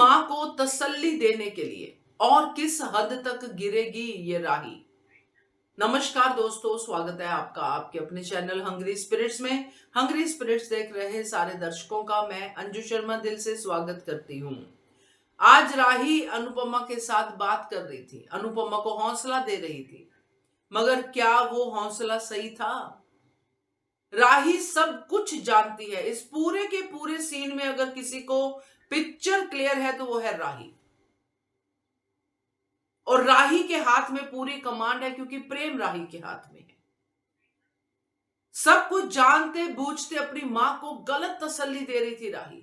मां को तसल्ली देने के लिए और किस हद तक गिरेगी ये राही। नमस्कार दोस्तों, स्वागत है आपका आपके अपने चैनल हंग्री स्पिरिट्स में। हंग्री स्पिरिट्स देख रहे सारे दर्शकों का मैं अंजू शर्मा दिल से स्वागत करती हूँ। आज राही अनुपमा के साथ बात कर रही थी, अनुपमा को हौसला दे रही थी, मगर क्या वो हौसला सही था? राही सब कुछ जानती है। इस पूरे के पूरे सीन में अगर किसी को पिक्चर क्लियर है तो वो है राही। और राही के हाथ में पूरी कमांड है, क्योंकि प्रेम राही के हाथ में है। सब कुछ जानते बूझते अपनी मां को गलत तसल्ली दे रही थी राही।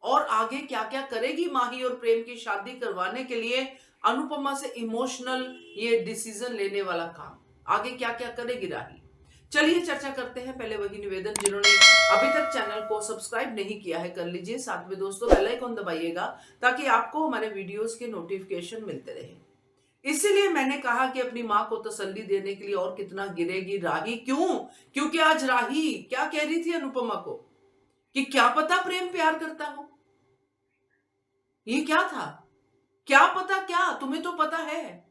और आगे क्या क्या करेगी माही और प्रेम की शादी करवाने के लिए अनुपमा से इमोशनल ये डिसीजन लेने वाला काम, आगे क्या क्या करेगी राही, चलिए चर्चा करते हैं। पहले वही निवेदन, जिन्होंने अभी तक चैनल को सब्सक्राइब नहीं किया है कर लीजिए, साथ में दोस्तों बेल आइकन दबाइएगा ताकि आपको हमारे वीडियोस के नोटिफिकेशन मिलते रहे। इसीलिए मैंने कहा कि अपनी मां को तसल्ली देने के लिए और कितना गिरेगी राही। क्यों? क्योंकि आज राही क्या कह रही थी अनुपमा को कि क्या पता प्रेम प्यार करता हो। ये क्या था? क्या पता क्या? तुम्हें तो पता है,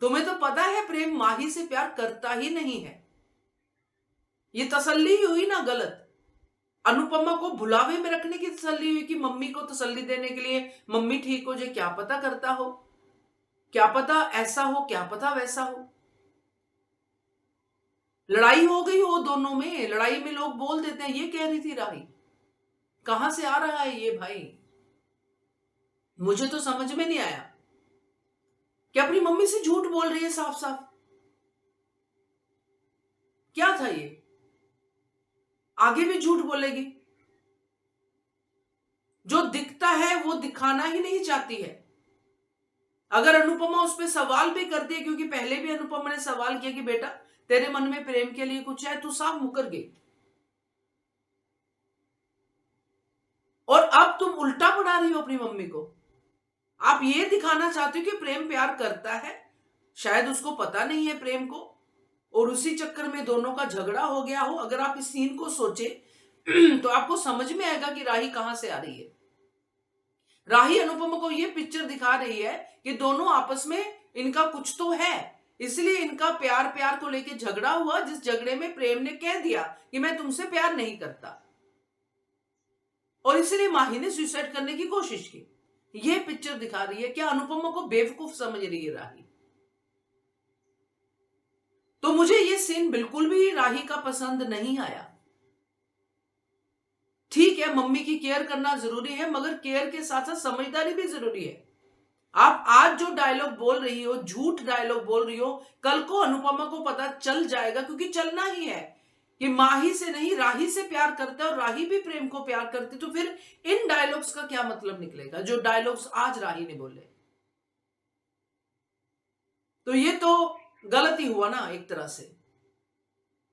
तुम्हें तो पता है प्रेम माही से प्यार करता ही नहीं है। ये तसल्ली हुई ना गलत। अनुपमा को भुलावे में रखने की तसल्ली हुई कि मम्मी को तसल्ली देने के लिए मम्मी ठीक हो जाए, क्या पता करता हो, क्या पता ऐसा हो, क्या पता वैसा हो। लड़ाई हो गई हो दोनों में, लड़ाई में लोग बोल देते हैं, ये कह रही थी राही। कहां से आ रहा है ये भाई? मुझे तो समझ में नहीं आया कि अपनी मम्मी से झूठ बोल रही है साफ साफ। क्या था ये? आगे भी झूठ बोलेगी। जो दिखता है वो दिखाना ही नहीं चाहती है। अगर अनुपमा उस पर सवाल भी करती है, क्योंकि पहले भी अनुपमा ने सवाल किया कि बेटा तेरे मन में प्रेम के लिए कुछ है, तू साफ मुकर गई। और अब तुम उल्टा पढ़ा रही हो अपनी मम्मी को। आप ये दिखाना चाहते हो कि प्रेम प्यार करता है, शायद उसको पता नहीं है प्रेम को, और उसी चक्कर में दोनों का झगड़ा हो गया हो। अगर आप इस सीन को सोचे तो आपको समझ में आएगा कि राही कहां से आ रही है। राही अनुपमा को ये पिक्चर दिखा रही है कि दोनों आपस में इनका कुछ तो है, इसलिए इनका प्यार प्यार को लेकर झगड़ा हुआ, जिस झगड़े में प्रेम ने कह दिया कि मैं तुमसे प्यार नहीं करता, और इसलिए माही ने सुसाइड करने की कोशिश की। यह पिक्चर दिखा रही है। क्या अनुपमा को बेवकूफ समझ रही है राही? तो मुझे यह सीन बिल्कुल भी राही का पसंद नहीं आया। ठीक है, मम्मी की केयर करना जरूरी है, मगर केयर के साथ साथ समझदारी भी जरूरी है। आप आज जो डायलॉग बोल रही हो, झूठ डायलॉग बोल रही हो, कल को अनुपमा को पता चल जाएगा, क्योंकि चलना ही है कि माही से नहीं राही से प्यार करता है और राही भी प्रेम को प्यार करती, तो फिर इन डायलॉग्स का क्या मतलब निकलेगा जो डायलॉग्स आज राही ने बोले। तो ये तो गलत ही हुआ ना एक तरह से।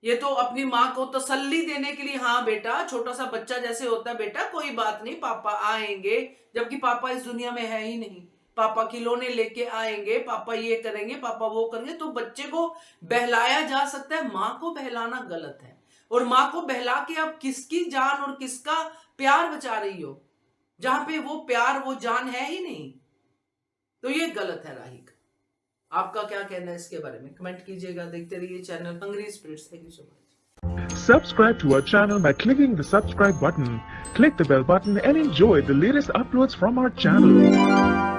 ये तो अपनी मां को तसल्ली देने के लिए, हाँ बेटा छोटा सा बच्चा जैसे होता है, बेटा कोई बात नहीं पापा आएंगे, जबकि पापा इस दुनिया में है ही नहीं। पापा खिलौने लेके आएंगे, पापा ये करेंगे, पापा वो करेंगे, तो बच्चे को बहलाया जा सकता है। मां को बहलाना गलत है, और मां को बहला के आप किसकी जान और किसका प्यार बचा रही हो, जहां पे वो प्यार वो जान है ही नहीं। तो ये गलत है राही का। आपका क्या कहना है इसके बारे में? कमेंट कीजिएगा। देखते रहिए channel hungry spirits. Thank you so much. Subscribe to our channel by clicking the subscribe button. Click the bell button and enjoy the latest uploads from our channel.